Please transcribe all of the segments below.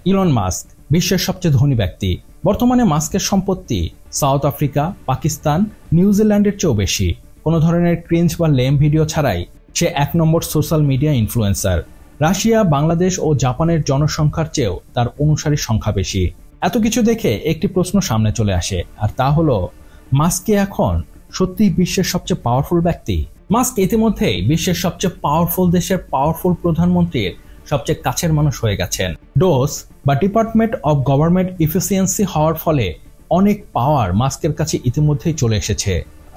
Elon Musk বিশ্বের সবচেয়ে ধনী ব্যক্তি। বর্তমানে মাস্কের সম্পত্তি সাউথ আফ্রিকা, পাকিস্তান, নিউজিল্যান্ডের চেয়েও বেশি। কোনো ধরনের ক্রিঞ্জ বা লেম ভিডিও ছাড়াই সে 1 নম্বর social media influencer. Russia, Bangladesh ও জাপানের জনসংখ্যার চেয়েও তার অনুসারীর সংখ্যা বেশি। এত কিছু দেখে একটি প্রশ্ন সামনে চলে আসে, আর তা হলো মাস্ক কি এখন সত্যিই বিশ্বের সবচেয়ে পাওয়ারফুল ব্যক্তি? মাস্ক ইতিমধ্যেই বিশ্বের সবচেয়ে পাওয়ারফুল দেশের পাওয়ারফুল প্রধানমন্ত্রীর সবচেয়ে কাছের মানুষ হয়ে গেছেন। ডোস বা ডিপার্টমেন্ট অব গভর্নমেন্ট এফিসিয়েন্সি হওয়ার ফলে অনেক পাওয়ার মাস্কের কাছে ইতিমধ্যেই চলে এসেছে।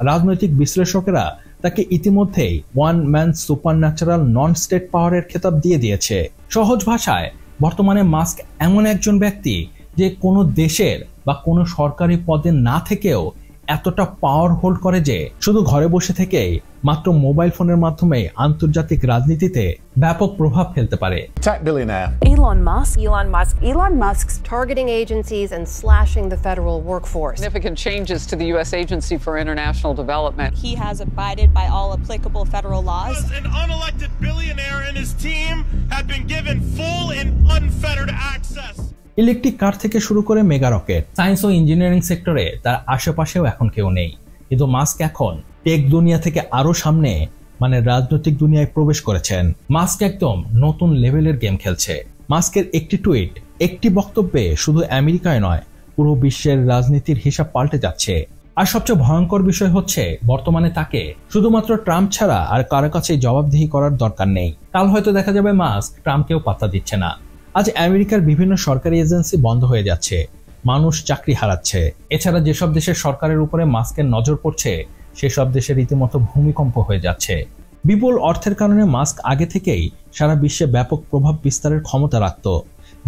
রাজনৈতিক বিশ্লেষকেরা তাকে ইতিমধ্যেই one man supernatural non state পাওয়ারের খেতাব দিয়ে দিয়েছে। সহজ ভাষায় বর্তমানে মাস্ক এমন একজন ব্যক্তি যে কোনো দেশের বা কোনো সরকারি পদে না থেকেও এতটা পাওয়ার হোল্ড করে যে শুধু ঘরে বসে থেকেই মাত্র মোবাইল ফোনের মাধ্যমে আন্তর্জাতিক রাজনীতিতে ব্যাপক প্রভাব ফেলতে পারে। Elon Musk's targeting agencies and slashing the federal workforce. Significant changes to the U.S. Agency for International Development. He has abided by all applicable federal laws. An unelected billionaire and his team have been given full and unfettered access. Electric কার থেকে শুরু করে mega rocket, science ও engineering সেক্টরে তার আশেপাশেও এখন কেউ নেই। কিন্তু মাস্ক এখন টেক দুনিয়া থেকে আরো সামনে, মানে রাজনৈতিক দুনিয়ায় প্রবেশ করেছেন। মাস্ক একদম নতুন লেভেলের গেম খেলছে। মাস্কের একটি টুইট, একটি বক্তব্যে শুধু আমেরিকায় নয়, পুরো বিশ্বের রাজনীতির হিসাব পাল্টে যাচ্ছে। আর সবচেয়ে ভয়ঙ্কর বিষয় হচ্ছে বর্তমানে তাকে শুধুমাত্র ট্রাম্প ছাড়া আর কারো কাছে জবাবদিহি করার দরকার নেই। কাল হয়তো দেখা যাবে মাস্ক ট্রাম্পকেও পাত্তা দিচ্ছে না। আজ আমেরিকার বিভিন্ন সরকারি এজেন্সি বন্ধ হয়ে যাচ্ছে, মানুষ চাকরি হারাচ্ছে। এছাড়া যেসব দেশের সরকারের উপরে মাস্কের নজর পড়ছে সেসব দেশের রীতিমতো ভূমিকম্প হয়ে যাচ্ছে। বিপুল অর্থের কারণে মাস্ক আগে থেকেই সারা বিশ্বে ব্যাপক প্রভাব বিস্তারের ক্ষমতা রাখত,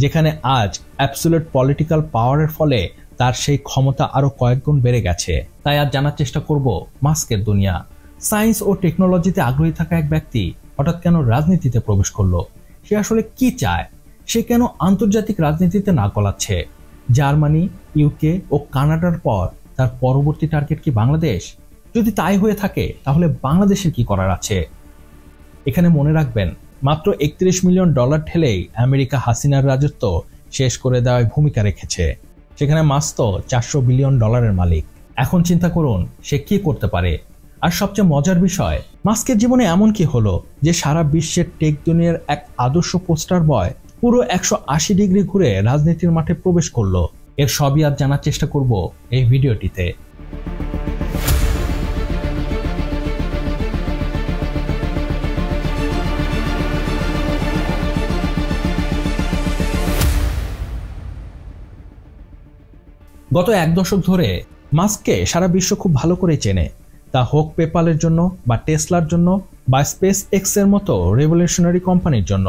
যেখানে আজ অ্যাবসোলিউট পলিটিক্যাল পাওয়ারের ফলে তার সেই ক্ষমতা আরো কয়েক গুণ বেড়ে গেছে। তাই আজ জানার চেষ্টা করব মাস্কের দুনিয়া। সায়েন্স ও টেকনোলজিতে আগ্রহী থাকা এক ব্যক্তি হঠাৎ কেন রাজনীতিতে প্রবেশ করলো? সে আসলে কি চায়? সে কেন আন্তর্জাতিক রাজনীতিতে না গলাচ্ছে? জার্মানি, ইউকে ও কানাডার পর তার পরবর্তী টার্গেট কি বাংলাদেশ? যদি তাই হয়ে থাকে তাহলে বাংলাদেশের কি করার আছে? এখানে মনে রাখবেন, মাত্র $31 মিলিয়ন ঠেলেই আমেরিকা হাসিনার রাজত্ব শেষ করে দেওয়ায় ভূমিকা রেখেছে। সেখানে মাস্ক তো $400 বিলিয়ন মালিক। এখন চিন্তা করুন সে কি করতে পারে। আর সবচেয়ে মজার বিষয়, মাস্কের জীবনে এমন কি হলো যে সারা বিশ্বের টেক দুনিয়ার এক আদর্শ পোস্টার বয় পুরো 180 ডিগ্রি ঘুরে রাজনীতির মাঠে প্রবেশ করলো? এর সবই আজ জানার চেষ্টা করব এই ভিডিওটিতে। গত 1 দশক ধরে মাস্ককে সারা বিশ্ব খুব ভালো করে চেনে, তা হোক পেপালের জন্য বা টেসলার জন্য বা স্পেস এক্স এর মতো রেভলিউশনারি কোম্পানির জন্য,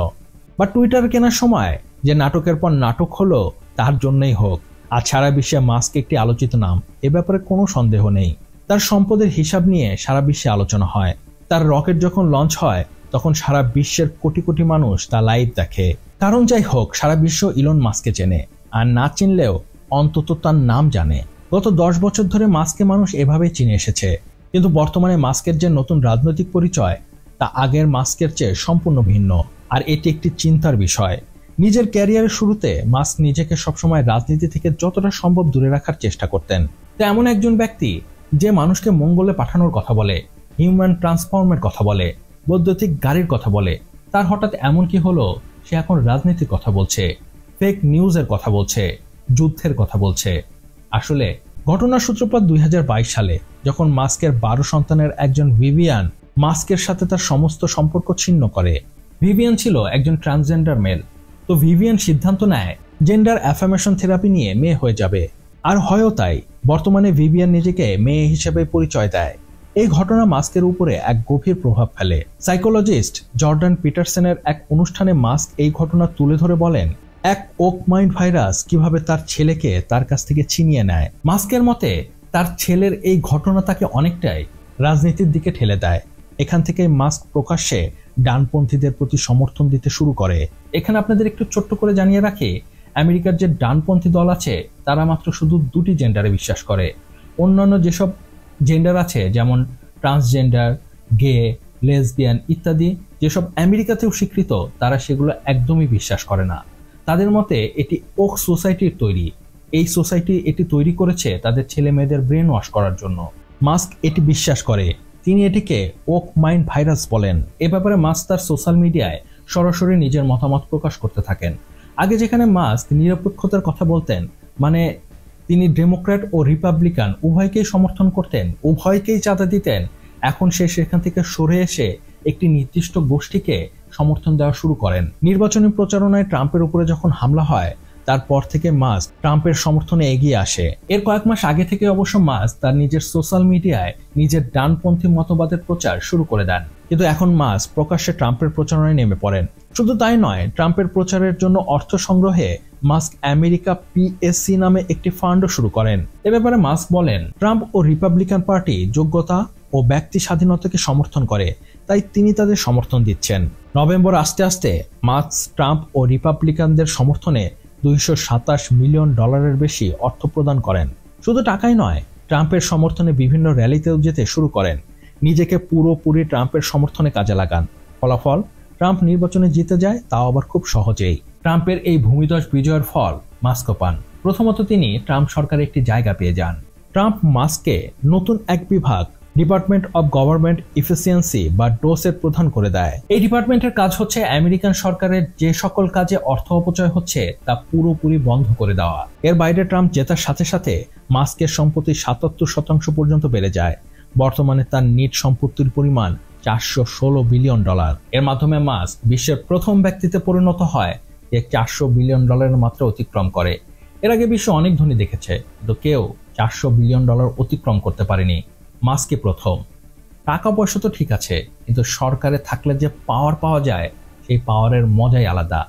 বা টুইটার কেনার সময় যে নাটকের পর নাটক হলো তার জন্যই হোক। আর সারা বিশ্বে মাস্ক একটি আলোচিত নাম, এ ব্যাপারে কোনো সন্দেহ নেই। তার সম্পদের হিসাব নিয়ে সারা বিশ্বে আলোচনা হয়। তার রকেট যখন লঞ্চ হয় তখন সারা বিশ্বের কোটি কোটি মানুষ তা লাইভ দেখে। কারণ যাই হোক, সারা বিশ্ব ইলন মাস্ককে চেনে, আর না চিনলেও অন্তত তার নাম জানে। গত 10 বছর ধরে মাস্ককে মানুষ এভাবেই চিনে এসেছে। কিন্তু বর্তমানে মাস্কের যে নতুন রাজনৈতিক পরিচয় তা আগের মাস্কের চেয়ে সম্পূর্ণ ভিন্ন। আর এটি একটি চিন্তার বিষয়। নিজের ক্যারিয়ারের শুরুতে মাস্ক নিজেকে সবসময় রাজনীতি থেকে যতটা সম্ভব দূরে রাখার চেষ্টা করতেন। তো এমন একজন ব্যক্তি যে মানুষকে মঙ্গলে পাঠানোর কথা বলে, হিউম্যান ট্রান্সফর্মের কথা বলে, বৈদ্যুতিক গাড়ির কথা বলে, তার হঠাৎ এমন কি হলো সে এখন রাজনীতির কথা বলছে, ফেক নিউজের কথা বলছে, যুদ্ধের কথা বলছে? আসলে ঘটনার সূত্রপাত 2022 সালে, যখন মাস্কের 12 সন্তানের একজন ভিভিয়ান মাস্কের সাথে তার সমস্ত সম্পর্ক ছিন্ন করে। ভিভিয়ান ছিল একজন ট্রান্সজেন্ডার মেল। তো ভিভিয়ান সিদ্ধান্ত নেয় জেন্ডার অ্যাফার্মেশন থেরাপি নিয়ে মেয়ে হয়ে যাবে। আর হয়ও তাই, বর্তমানে ভিভিয়ান নিজেকে মেয়ে হিসেবে পরিচয় দেয়। এই ঘটনা মাস্কের উপরে এক গভীর প্রভাব ফেলে। সাইকোলজিস্ট জর্ডান পিটারসনের এক অনুষ্ঠানে মাস্ক এই ঘটনা তুলে ধরে বলেন, এক ওক মাইন্ড ভাইরাস কিভাবে তার ছেলেকে তার কাছ থেকে ছিনিয়ে নেয়। মাস্কের মতে তার ছেলের এই ঘটনা তাকে অনেকটাই রাজনীতির দিকে ঠেলে দেয়। এখান থেকে মাস্ক প্রকাশ্যে ডানপন্থীদের প্রতি সমর্থন দিতে শুরু করে। এখানে আপনাদের একটু ছোট্ট করে জানিয়ে রাখি, আমেরিকার যে ডানপন্থী দল আছে তারা মাত্র শুধু 2টি জেন্ডারে বিশ্বাস করে। অন্যান্য যেসব জেন্ডার আছে, যেমন ট্রান্সজেন্ডার, গে, লেসবিয়ান ইত্যাদি, যেসব আমেরিকাতেও স্বীকৃত, তারা সেগুলো একদমই বিশ্বাস করে না। তাদের মতে এটি ওক সোসাইটির তৈরি। এই সোসাইটি এটি তৈরি করেছে তাদের ছেলে মেয়েদের ব্রেন ওয়াশ করার জন্য। মাস্ক এটি বিশ্বাস করে, তিনি এটিকে ওক মাইন্ড ভাইরাস বলেন। এ ব্যাপারে মাস্ক তার সোশ্যাল মিডিয়ায় সরাসরি নিজের মতামত প্রকাশ করতে থাকেন। আগে যেখানে মাস্ক নিরপেক্ষতার কথা বলতেন, মানে তিনি ডেমোক্র্যাট ও রিপাবলিকান উভয়কেই সমর্থন করতেন, উভয়কেই চাঁদা দিতেন, এখন সে সেখান থেকে সরে এসে একটি নির্দিষ্ট গোষ্ঠীকে সমর্থন দেওয়া শুরু করেন। নির্বাচনী প্রচারণায় ট্রাম্পের উপরে যখন হামলা হয় তারপর থেকে মাস্ক ট্রাম্পের সমর্থনে এগিয়ে আসে। এর কয়েক মাস আগে থেকে অবশ্য মাস্ক তার নিজের সোশ্যাল মিডিয়ায় নিজের ডানপন্থী মতবাদের প্রচার শুরু করে দেন, কিন্তু এখন মাস্ক প্রকাশ্যে ট্রাম্পের প্রচারণায় নেমে পড়েন। শুধু তাই নয়, ট্রাম্পের প্রচারের জন্য অর্থ সংগ্রহে মাস্ক আমেরিকা PSC নামে একটি ফান্ডও শুরু করেন। এ ব্যাপারে মাস্ক বলেন, ট্রাম্প ও রিপাবলিকান পার্টি যোগ্যতা ও ব্যক্তি স্বাধীনতাকে সমর্থন করে, তাই তিনি তাদের সমর্থন দিচ্ছেন। নভেম্বর আসতে আসতে মাস্ক ট্রাম্প ও রিপাবলিকানদের সমর্থনে $227 মিলিয়ন বেশি অর্থ প্রদান করেন। শুধু টাকাই নয়, ট্রাম্পের সমর্থনে বিভিন্ন র্যালিতেও যেতে শুরু করেন, নিজেকে পুরোপুরি ট্রাম্পের সমর্থনে কাজে লাগান। ফলাফল, ট্রাম্প নির্বাচনে জিতে যায়, তাও আবার খুব সহজেই। ট্রাম্পের এই ভূমিধস বিজয়ের ফল মাস্কও পান। প্রথমত তিনি ট্রাম্প সরকারে একটি জায়গা পেয়ে যান। ট্রাম্প মাস্ককে নতুন এক বিভাগ ডিপার্টমেন্ট অব গভর্নমেন্ট ইফিসিয়েন্সি বা ডোসের প্রধান করে দেয়। এই ডিপার্টমেন্টের কাজ হচ্ছে আমেরিকান সরকারের যে সকল কাজে অর্থ অপচয় হচ্ছে তা পুরোপুরি বন্ধ করে দেওয়া। এর বাইরে ট্রাম্প জেতার সাথে সাথে মাস্কের সম্পত্তি 77% পর্যন্ত বেড়ে যায়। বর্তমানে তার নিট সম্পত্তির পরিমাণ $416 বিলিয়ন। এর মাধ্যমে মাস্ক বিশ্বের প্রথম ব্যক্তিতে পরিণত হয় যে $400 বিলিয়ন মাত্রা অতিক্রম করে। এর আগে বিশ্ব অনেক ধনী দেখেছে, কিন্তু কেউ $400 বিলিয়ন অতিক্রম করতে পারেনি। মাস্কই প্রথম। টাকা পয়সা তো ঠিক আছে, কিন্তু সরকারে থাকলে যে পাওয়ার পাওয়া যায় সেই পাওয়ারের মজাই আলাদা।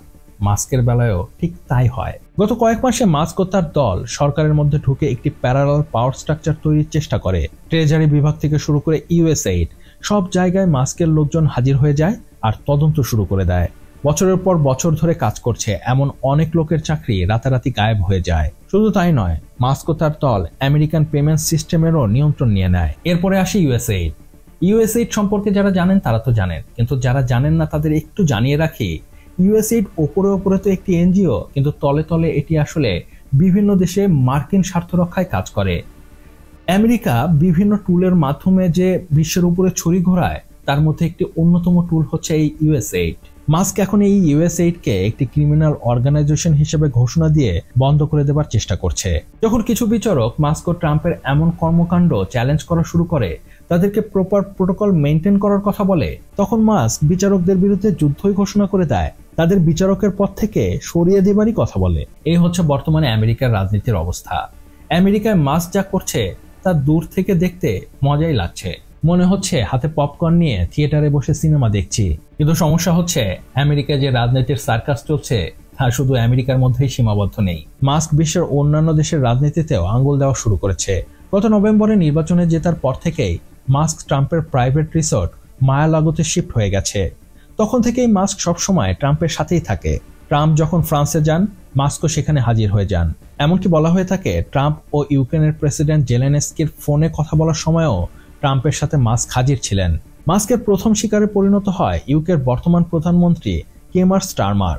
মাস্কের বেলায়ও ঠিক তাই হয়। গত কয়েক মাসে মাস্ক ও তার দল সরকারের মধ্যে ঢুকে একটি প্যারালাল পাওয়ার স্ট্রাকচার তৈরির চেষ্টা করে। ট্রেজারি বিভাগ থেকে শুরু করে USAID সব জায়গায় মাস্কের লোকজন হাজির হয়ে যায় আর তদন্ত শুরু করে দেয়। বছরের পর বছর ধরে কাজ করছে এমন অনেক লোকের চাকরি রাতারাতি গায়েব হয়ে যায়। শুধু তাই নয়, মাস্ক ও তার দল আমেরিকান পেমেন্ট সিস্টেমেরও নিয়ন্ত্রণ নিয়ে নেয়। এরপরে আসে USAID সম্পর্কে যারা জানেন তারা তো জানেন, কিন্তু যারা জানেন না তাদের একটু জানিয়ে রাখি, USAID ওপরে তো একটি NGO, কিন্তু তলে তলে এটি আসলে বিভিন্ন দেশে মার্কিন স্বার্থ রক্ষায় কাজ করে। আমেরিকা বিভিন্ন টুলের মাধ্যমে যে বিশ্বের উপরে ছড়ি ঘোরায়, তার মধ্যে একটি অন্যতম টুল হচ্ছে এই USAID। মাস্ক এখন এই USAID-কে একটি ক্রিমিনাল অর্গানাইজেশন হিসেবে ঘোষণা দিয়ে বন্ধ করে দেবার চেষ্টা করছে। যখন কিছু বিচারক মাস্ক ও ট্রাম্পের এমন কর্মকাণ্ড চ্যালেঞ্জ করা শুরু করে, তাদেরকে প্রপার প্রোটোকল মেনটেন করার কথা বলে, তখন মাস্ক বিচারকদের বিরুদ্ধে যুদ্ধই ঘোষণা করে দেয়, তাদের বিচারকের পদ থেকে সরিয়ে দেবারই কথা বলে। এই হচ্ছে বর্তমানে আমেরিকার রাজনীতির অবস্থা। আমেরিকায় মাস্ক যা করছে তা দূর থেকে দেখতে মজাই লাগছে, মনে হচ্ছে হাতে পপকর্ন নিয়ে থিয়েটারে বসে সিনেমা দেখছি। কিন্তু সমস্যা হচ্ছে, আমেরিকায় যে রাজনীতির সার্কাস চলছে তা শুধু আমেরিকার মধ্যেই সীমাবদ্ধ নেই। মাস্ক বিশ্বের অন্যান্য দেশের রাজনীতিতেও আঙ্গুল দেওয়া শুরু করেছে। গত নভেম্বরে নির্বাচনে জেতার পর থেকেই মাস্ক ট্রাম্পের প্রাইভেট রিসোর্ট মায়া-লাগোতে শিফট হয়ে গেছে। তখন থেকেই মাস্ক সবসময় ট্রাম্পের সাথেই থাকে। ট্রাম্প যখন ফ্রান্সে যান, মাস্কও সেখানে হাজির হয়ে যান। এমনকি বলা হয়ে থাকে, ট্রাম্প ও ইউক্রেনের প্রেসিডেন্ট জেলেনস্কির ফোনে কথা বলার সময়ও ট্রাম্পের সাথে মাস্ক হাজির ছিলেন। মাস্কের প্রথম শিকারে পরিণত হয় ইউকের বর্তমান প্রধানমন্ত্রী কেমার স্টারমার।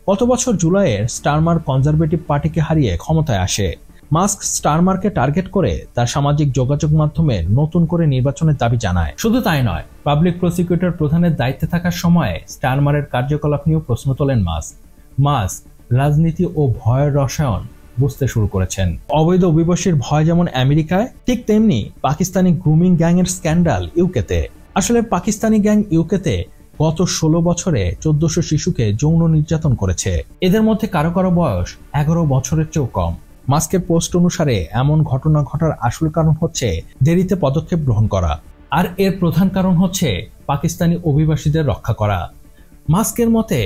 গত বছর জুলাইয়ের স্টারমার কনজারভেটিভ পার্টিকে হারিয়ে ক্ষমতায় আসে। মাস্ক স্টারমারকে টার্গেট করে তার সামাজিক যোগাযোগ মাধ্যমে নতুন করে নির্বাচনের দাবি জানায়। শুধু তাই নয়, পাবলিক প্রসিকিউটর প্রধানের দায়িত্বে থাকার সময় স্টারমারের কার্যকলাপ নিয়েও প্রশ্ন তোলেন মাস্ক রাজনীতি ও ভয়ের রসায়ন বুঝতে শুরু করেছেন। অবৈধ অভিবাসীর ভয় যেমন আমেরিকায়, ঠিক তেমনি পাকিস্তানি গ্রুমিং গ্যাংয়ের স্ক্যান্ডাল ইউকেতে। আসলে পাকিস্তানি গ্যাং ইউকেতে গত 16 বছরে 1400 শিশুকে যৌন নির্যাতন করেছে। এদের মধ্যে কারো কারো বয়স 11 বছরের চেয়েও কম। মাস্কের পোস্ট অনুসারে এমন ঘটনা ঘটার আসল কারণ হচ্ছে দেরিতে পদক্ষেপ গ্রহণ করা, আর এর প্রধান কারণ হচ্ছে পাকিস্তানি অভিবাসীদের রক্ষা করা। মাস্কের মতে,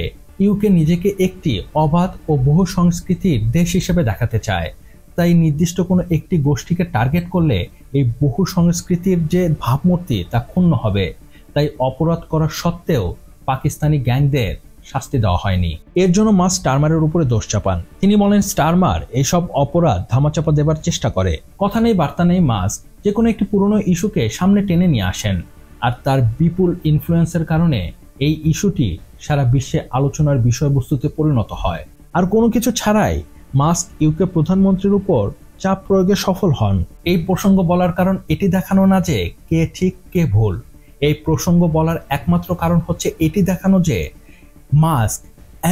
ইউকে নিজেকে একটি অবাধ ও বহু সংস্কৃতির দেশ হিসেবে দেখাতে চায়, তাই নির্দিষ্ট কোনো একটি গোষ্ঠীকে টার্গেট করলে এই বহু সংস্কৃতির যে ভাবমূর্তি তা ক্ষুণ্ণ হবে। তাই অপরাধ করা সত্ত্বেও পাকিস্তানি গ্যাংদের শাস্তি দেওয়া হয়নি। এর জন্য মাস্ক স্টারমারের উপরে দোষ চাপান। তিনি বলেন, স্টারমার এইসব অপরাধ ধামাচাপা দেবার চেষ্টা করে। কথা নেই বার্তা নেই, মাস্ক যে কোনো একটি পুরনো ইস্যুকে সামনে টেনে নিয়ে আসেন, আর তার বিপুল ইনফ্লুয়েন্সের কারণে এই ইস্যুটি সারা বিশ্বে আলোচনার বিষয়বস্তুতে পরিণত হয়। আর কোনো কিছু ছাড়াই মাস্ক ইউকে প্রধানমন্ত্রীর উপর চাপ প্রয়োগে সফল হন। এই প্রসঙ্গ বলার কারণ এটি দেখানো না যে কে ঠিক কে ভুল। এই প্রসঙ্গ বলার একমাত্র কারণ হচ্ছে এটি দেখানো যে মাস্ক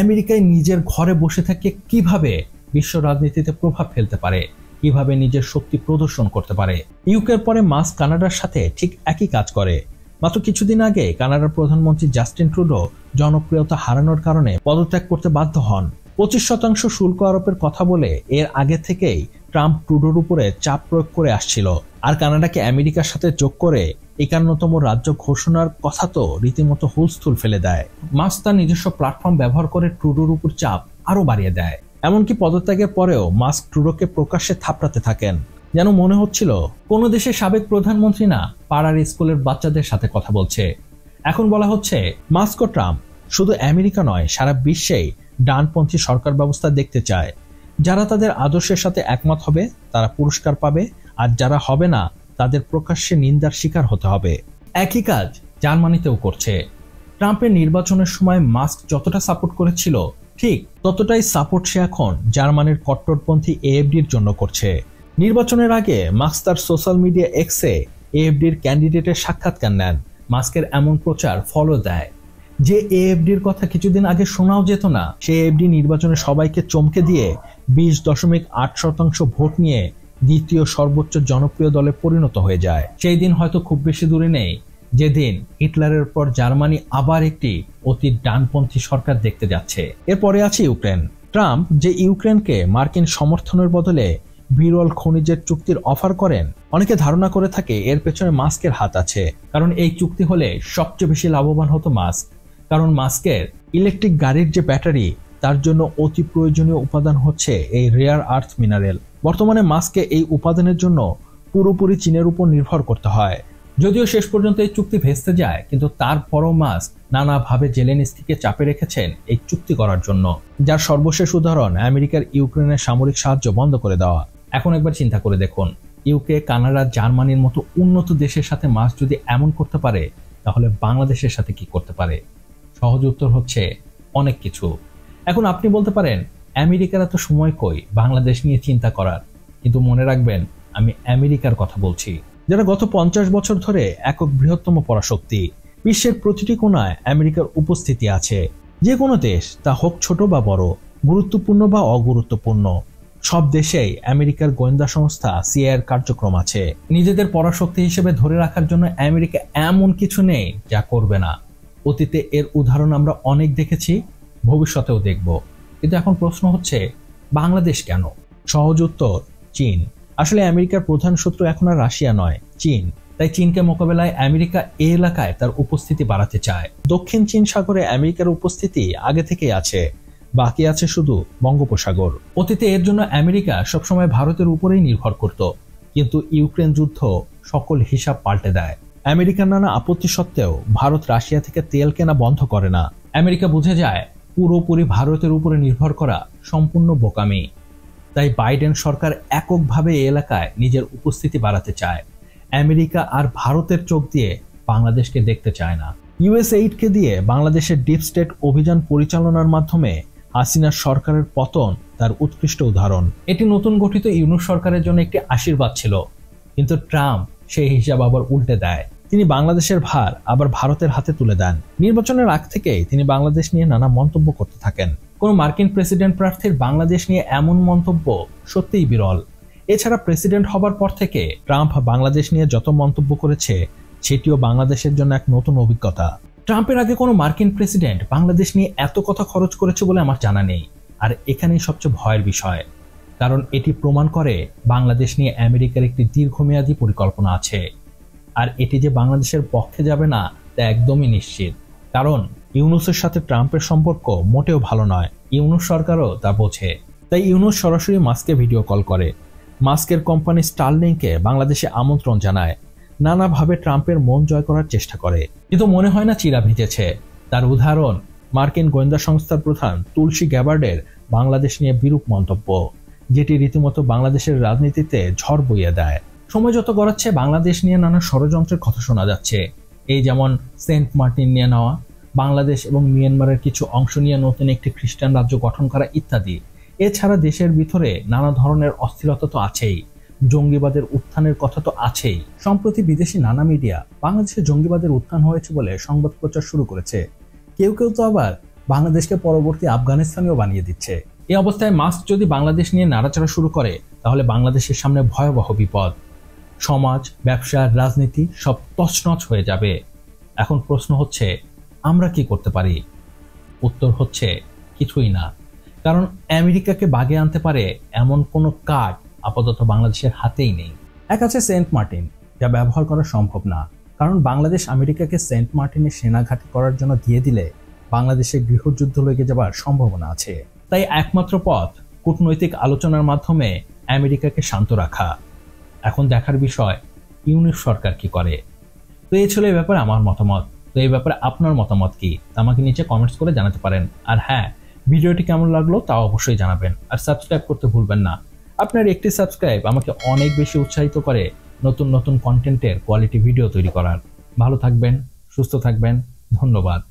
আমেরিকায় নিজের ঘরে বসে থেকে কিভাবে বিশ্ব রাজনীতিতে প্রভাব ফেলতে পারে, কিভাবে নিজের শক্তি প্রদর্শন করতে পারে। ইউকের পরে মাস্ক কানাডার সাথে ঠিক একই কাজ করে। মাত্র কিছুদিন আগে কানাডার প্রধানমন্ত্রী জাস্টিন ট্রুডো জনপ্রিয়তা হারানোর কারণে পদত্যাগ করতে বাধ্য হন। 25% শুল্ক আরোপের কথা বলে এর আগে থেকেই ট্রাম্প ট্রুডোর উপরে চাপ প্রয়োগ করে আসছিল। আর কানাডাকে আমেরিকার সাথে যোগ করে 51তম রাজ্য ঘোষণার কথা তো রীতিমতো হুলস্থুল ফেলে দেয়। মাস্ক তার নিজস্ব প্ল্যাটফর্ম ব্যবহার করে ট্রুডোর উপর চাপ আরো বাড়িয়ে দেয়। এমনকি পদত্যাগের পরেও মাস্ক ট্রুডোকে প্রকাশ্যে থাপড়াতে থাকেন, যেন মনে হচ্ছিল কোনো দেশের সাবেক প্রধানমন্ত্রী না, পাড়ার স্কুলের বাচ্চাদের সাথে কথা বলছে। এখন বলা হচ্ছে মাস্ক ও ট্রাম্প শুধু আমেরিকা নয়, সারা বিশ্বেই ডানপন্থী সরকার ব্যবস্থা দেখতে চায়। যারা তাদের আদর্শের সাথে একমত হবে তারা পুরস্কার পাবে, আর যারা হবে না তাদের প্রকাশ্যে নিন্দার শিকার হতে হবে। একই কাজ জার্মানিতেও করছে। ট্রাম্পের নির্বাচনের সময় মাস্ক যতটা সাপোর্ট করেছিল ঠিক ততটাই সাপোর্ট সে এখন জার্মানির কট্টরপন্থী এএফডির জন্য করছে। নির্বাচনের আগে মাস্ক তার সোশ্যাল মিডিয়া এক্সে এএফডির ক্যান্ডিডেটের সাক্ষাৎকার নেন। মাস্কের এমন প্রচার ফলো দেয় যে এএফডির কথা কিছুদিন আগে শোনাও যেত না, সে এএফডি নির্বাচনে সবাইকে চমকে দিয়ে 20.8% ভোট নিয়ে দ্বিতীয় সর্বোচ্চ জনপ্রিয় দলে পরিণত হয়ে যায়। সেই দিন হয়তো খুব বেশি দূরে নেই যেদিন হিটলারের পর জার্মানি আবার একটি অতি ডানপন্থী সরকার দেখতে যাচ্ছে। এরপরে আছে ইউক্রেন। ট্রাম্প যে ইউক্রেনকে মার্কিন সমর্থনের বদলে বিরল খনিজের চুক্তির অফার করেন, অনেকে ধারণা করে থাকে এর পেছনে মাস্কের হাত আছে। কারণ এই চুক্তি হলে সবচেয়ে বেশি লাভবান হতো মাস্ক। কারণ মাস্কের ইলেকট্রিক গাড়ির যে ব্যাটারি, তার জন্য অতি প্রয়োজনীয় উপাদান হচ্ছে এই রেয়ার আর্থ মিনারেল। বর্তমানে মাস্কে এই উপাদানের জন্য পুরোপুরি চীনের উপর নির্ভর করতে হয়। যদিও শেষ পর্যন্ত এই চুক্তি ভেস্তে যায়, কিন্তু তারপরও মাস্ক নানাভাবে জেলেনস্কিকে চাপে রেখেছেন এই চুক্তি করার জন্য, যার সর্বশেষ উদাহরণ আমেরিকার ইউক্রেনের সামরিক সাহায্য বন্ধ করে দেওয়া। এখন একবার চিন্তা করে দেখুন, ইউকে, কানাডা, জার্মানির মতো উন্নত দেশের সাথে মাস্ক যদি এমন করতে পারে, তাহলে বাংলাদেশের সাথে কি করতে পারে? সহজ উত্তর হচ্ছে অনেক কিছু। এখন আপনি বলতে পারেন আমেরিকার এত সময় কই বাংলাদেশ নিয়ে চিন্তা করার, কিন্তু মনে রাখবেন আমি আমেরিকার কথা বলছি, যারা গত 50 বছর ধরে একক বৃহত্তম পরাশক্তি। বিশ্বের প্রতিটি কোণায় আমেরিকার উপস্থিতি আছে। যে কোনো দেশ, তা হোক ছোট বা বড়, গুরুত্বপূর্ণ বা অগুরুত্বপূর্ণ, সব দেশেই আমেরিকার গোয়েন্দা সংস্থা সিআইএর কার্যক্রম আছে। নিজেদের পরাশক্তি হিসেবে ধরে রাখার জন্য আমেরিকা এমন কিছু নেই যা করবে না। অতীতে এর উদাহরণ আমরা অনেক দেখেছি, ভবিষ্যতেও দেখব। কিন্তু এখন প্রশ্ন হচ্ছে বাংলাদেশ কেন? সহজ উত্তর চীন। আসলে আমেরিকার প্রধান শত্রু এখন আর রাশিয়া নয়, চীন। তাই চীনকে মোকাবেলায় আমেরিকা এই এলাকায় তার উপস্থিতি বাড়াতে চায়। দক্ষিণ চীন সাগরে আমেরিকার উপস্থিতি আগে থেকেই আছে, বাকি আছে শুধু বঙ্গোপসাগর। অতীতে এর জন্য আমেরিকা সবসময় ভারতের উপরেই নির্ভর করত, কিন্তু ইউক্রেন যুদ্ধ সকল হিসাব পাল্টে দেয়। আমেরিকার নানা আপত্তি সত্ত্বেও ভারত রাশিয়া থেকে তেল কেনা বন্ধ করে না। আমেরিকা বুঝে যায় পুরোপুরি ভারতের উপরে নির্ভর করা সম্পূর্ণ বোকামি। তাই বাইডেন সরকার এককভাবে এই এলাকায় নিজের উপস্থিতি বাড়াতে চায়। আমেরিকা আর ভারতের চোখ দিয়ে বাংলাদেশকে দেখতে চায় না। ইউএসএইডকে দিয়ে বাংলাদেশের ডিপ স্টেট অভিযান পরিচালনার মাধ্যমে হাসিনার সরকারের পতন তার উৎকৃষ্ট উদাহরণ। এটি নতুন গঠিত ইউনূস সরকারের জন্য একটি আশীর্বাদ ছিল, কিন্তু ট্রাম্প সেই হিসাব আবার উল্টে দেয়। তিনি বাংলাদেশের ভার আবার ভারতের হাতে তুলে দেন। নির্বাচনের আগ থেকেই তিনি বাংলাদেশ নিয়ে নানা মন্তব্য করতে থাকেন। কোনো মার্কিন প্রেসিডেন্ট প্রার্থীর বাংলাদেশ নিয়ে এমন মন্তব্য সত্যিই বিরল। এছাড়া প্রেসিডেন্ট হবার পর থেকে ট্রাম্প বাংলাদেশ নিয়ে যত মন্তব্য করেছে, সেটিও বাংলাদেশের জন্য এক নতুন অভিজ্ঞতা। ট্রাম্পের আগে কোনো মার্কিন প্রেসিডেন্ট বাংলাদেশ নিয়ে এত কথা খরচ করেছে বলে আমার জানা নেই। আর এখানেই সবচেয়ে ভয়ের বিষয়, কারণ এটি প্রমাণ করে বাংলাদেশ নিয়ে আমেরিকার একটি দীর্ঘমেয়াদী পরিকল্পনা আছে। আর এটি যে বাংলাদেশের পক্ষে যাবে না তা একদমই নিশ্চিত, কারণ ইউনূসের সাথে ট্রাম্পের সম্পর্ক মোটেও ভালো নয়। ইউনূস সরকারও তা বোঝে। তাই ইউনূস সরাসরি মাস্ককে ভিডিও কল করে, মাস্কের কোম্পানি স্টারলিংকে বাংলাদেশে আমন্ত্রণ জানায়, নানাভাবে ট্রাম্পের মন জয় করার চেষ্টা করে। কিন্তু মনে হয় না চিরা ভিজেছে। তার উদাহরণ মার্কিন গোয়েন্দা সংস্থার প্রধান তুলসী গ্যাবার্ডের বাংলাদেশ নিয়ে বিরূপ মন্তব্য, যেটি রীতিমতো বাংলাদেশের রাজনীতিতে ঝড় বইয়ে দেয়। সময় যত গড়াচ্ছে বাংলাদেশ নিয়ে নানা ষড়যন্ত্রের কথা শোনা যাচ্ছে। এই যেমন সেন্ট মার্টিন নিয়ে নেওয়া, বাংলাদেশ এবং মিয়ানমারের কিছু অংশ নিয়ে নতুন একটি খ্রিস্টান রাজ্য গঠন করা ইত্যাদি। এছাড়া দেশের ভিতরে নানা ধরনের অস্থিরতা তো আছেই, জঙ্গিবাদের উত্থানের কথা তো আছেই। সম্প্রতি বিদেশি নানা মিডিয়া বাংলাদেশে জঙ্গিবাদের উত্থান হয়েছে বলে সংবাদ প্রচার শুরু করেছে। কেউ কেউ তো আবার বাংলাদেশকে পরবর্তী আফগানিস্তানেও বানিয়ে দিচ্ছে। এই অবস্থায় মাস্ক যদি বাংলাদেশ নিয়ে নাড়াচাড়া শুরু করে তাহলে বাংলাদেশের সামনে ভয়াবহ বিপদ। সমাজ, ব্যবসা, রাজনীতি সব তছনছ হয়ে যাবে। এখন প্রশ্ন হচ্ছে, আমরা কি করতে পারি? উত্তর হচ্ছে কিছুই না, কারণ আমেরিকাকে বাগে আনতে পারে এমন কোনো কার্ড আপাতত বাংলাদেশের হাতেই নেই। এক আছে সেন্ট মার্টিন, যা ব্যবহার করা সম্ভব না, কারণ বাংলাদেশ আমেরিকাকে সেন্ট মার্টিনে সেনাঘাঁটি করার জন্য দিয়ে দিলে বাংলাদেশে গৃহযুদ্ধ লেগে যাবার সম্ভাবনা আছে। তাই একমাত্র পথ কূটনৈতিক আলোচনার মাধ্যমে আমেরিকাকে শান্ত রাখা। এখন দেখার বিষয় ইউনিট সরকার কি করে। তো এই ছিল এই ব্যাপারে আমার মতামত। তো এই ব্যাপারে আপনার মতামত কি আমাকে নিচে কমেন্টস করে জানাতে পারেন। আর হ্যাঁ, ভিডিওটি কেমন লাগলো তাও অবশ্যই জানাবেন। আর সাবস্ক্রাইব করতে ভুলবেন না। আপনার একটি সাবস্ক্রাইব আমাকে অনেক বেশি উৎসাহিত করে নতুন নতুন কন্টেন্টের কোয়ালিটি ভিডিও তৈরি করার। ভালো থাকবেন, সুস্থ থাকবেন, ধন্যবাদ।